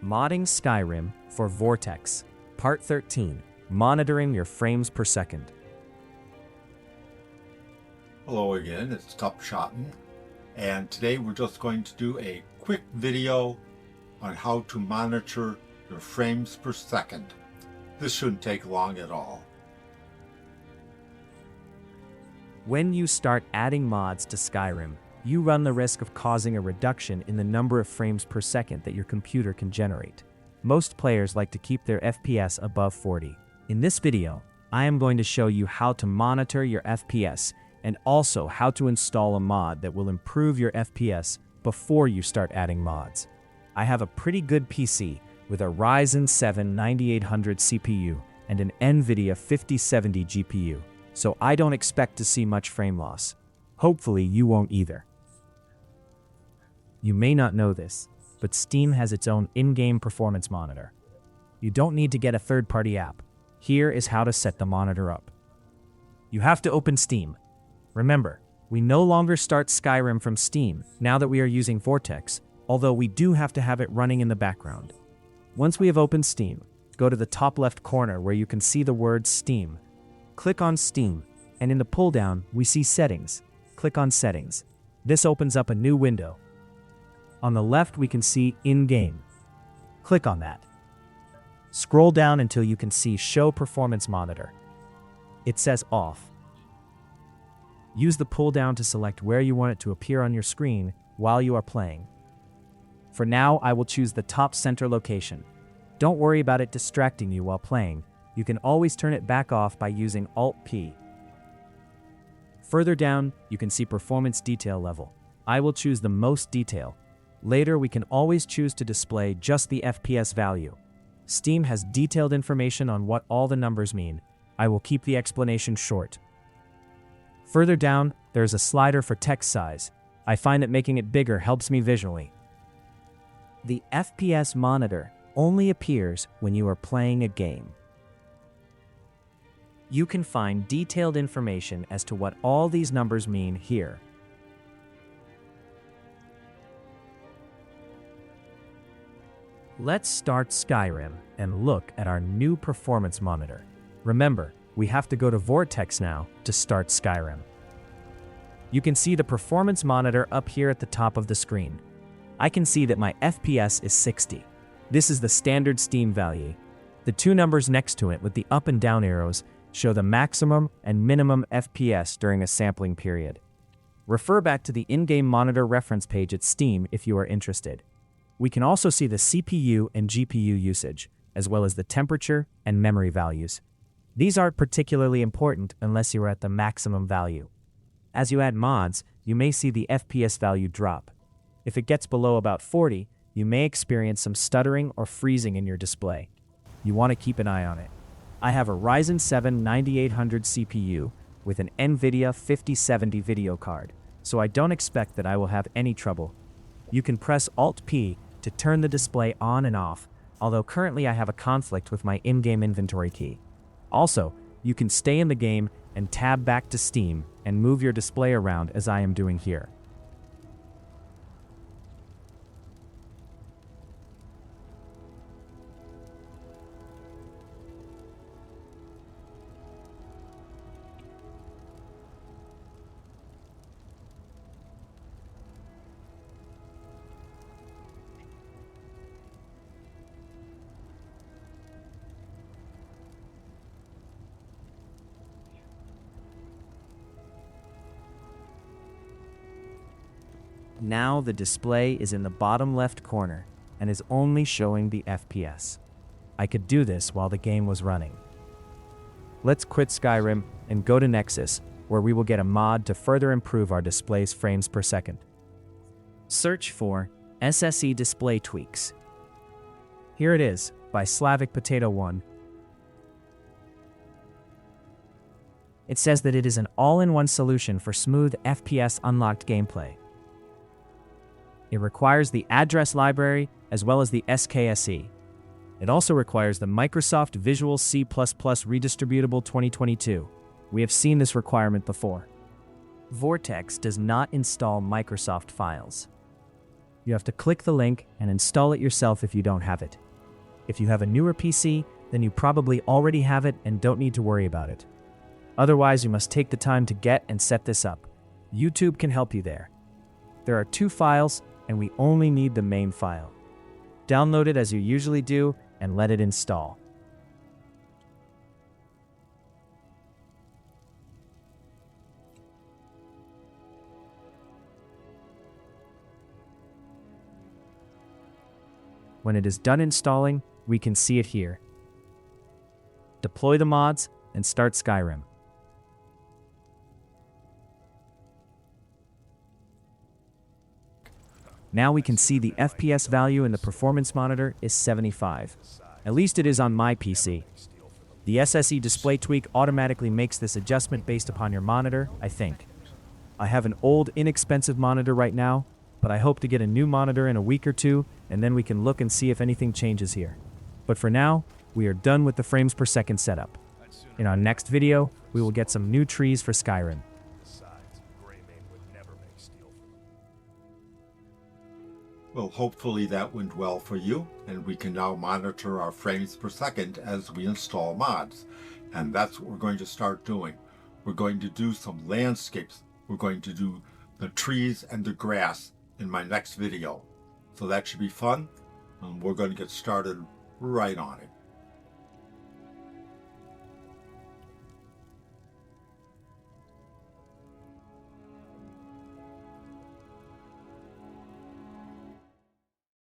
Modding Skyrim for Vortex, Part 13, Monitoring Your Frames Per Second. Hello again, it's Tup Shotten, and today we're just going to do a quick video on how to monitor your frames per second. This shouldn't take long at all. When you start adding mods to Skyrim, you run the risk of causing a reduction in the number of frames per second that your computer can generate. Most players like to keep their FPS above 40. In this video, I am going to show you how to monitor your FPS and also how to install a mod that will improve your FPS before you start adding mods. I have a pretty good PC with a Ryzen 7 9800 CPU and an NVIDIA 5070 GPU, so I don't expect to see much frame loss. Hopefully you won't either. You may not know this, but Steam has its own in-game performance monitor. You don't need to get a third-party app. Here is how to set the monitor up. You have to open Steam. Remember, we no longer start Skyrim from Steam now that we are using Vortex, although we do have to have it running in the background. Once we have opened Steam, go to the top left corner where you can see the word Steam. Click on Steam, and in the pull-down, we see Settings. Click on Settings. This opens up a new window. On the left, we can see In-Game. Click on that. Scroll down until you can see Show Performance Monitor. It says Off. Use the pull-down to select where you want it to appear on your screen while you are playing. For now, I will choose the top center location. Don't worry about it distracting you while playing. You can always turn it back off by using Alt-P. Further down, you can see Performance Detail Level. I will choose the Most Detail. Later, we can always choose to display just the FPS value. Steam has detailed information on what all the numbers mean. I will keep the explanation short. Further down, there is a slider for text size. I find that making it bigger helps me visually. The FPS monitor only appears when you are playing a game. You can find detailed information as to what all these numbers mean here. Let's start Skyrim and look at our new performance monitor. Remember, we have to go to Vortex now to start Skyrim. You can see the performance monitor up here at the top of the screen. I can see that my FPS is 60. This is the standard Steam value. The two numbers next to it with the up and down arrows show the maximum and minimum FPS during a sampling period. Refer back to the in-game monitor reference page at Steam if you are interested. We can also see the CPU and GPU usage, as well as the temperature and memory values. These aren't particularly important unless you are at the maximum value. As you add mods, you may see the FPS value drop. If it gets below about 40, you may experience some stuttering or freezing in your display. You want to keep an eye on it. I have a Ryzen 7 9800 CPU with an NVIDIA 5070 video card, so I don't expect that I will have any trouble. You can press Alt-P to turn the display on and off, although currently I have a conflict with my in-game inventory key. Also, you can stay in the game and tab back to Steam and move your display around as I am doing here. Now the display is in the bottom left corner and is only showing the FPS. I could do this while the game was running. Let's quit Skyrim and go to Nexus, where we will get a mod to further improve our display's frames per second. Search for SSE Display Tweaks. Here it is, by Slavic Potato 1. It says that it is an all-in-one solution for smooth FPS unlocked gameplay. It requires the address library as well as the SKSE. It also requires the Microsoft Visual C++ Redistributable 2022. We have seen this requirement before. Vortex does not install Microsoft files. You have to click the link and install it yourself if you don't have it. If you have a newer PC, then you probably already have it and don't need to worry about it. Otherwise, you must take the time to get and set this up. YouTube can help you there. There are 2 files, and we only need the main file. Download it as you usually do and let it install. When it is done installing, we can see it here. Deploy the mods and start Skyrim. Now we can see the FPS value in the performance monitor is 75. At least it is on my PC. The SSE display tweak automatically makes this adjustment based upon your monitor, I think. I have an old, inexpensive monitor right now, but I hope to get a new monitor in a week or 2, and then we can look and see if anything changes here. But for now, we are done with the frames per second setup. In our next video, we will get some new trees for Skyrim. Well, hopefully that went well for you, and we can now monitor our frames per second as we install mods. And that's what we're going to start doing. We're going to do some landscapes. We're going to do the trees and the grass in my next video. So that should be fun. We're going to get started right on it.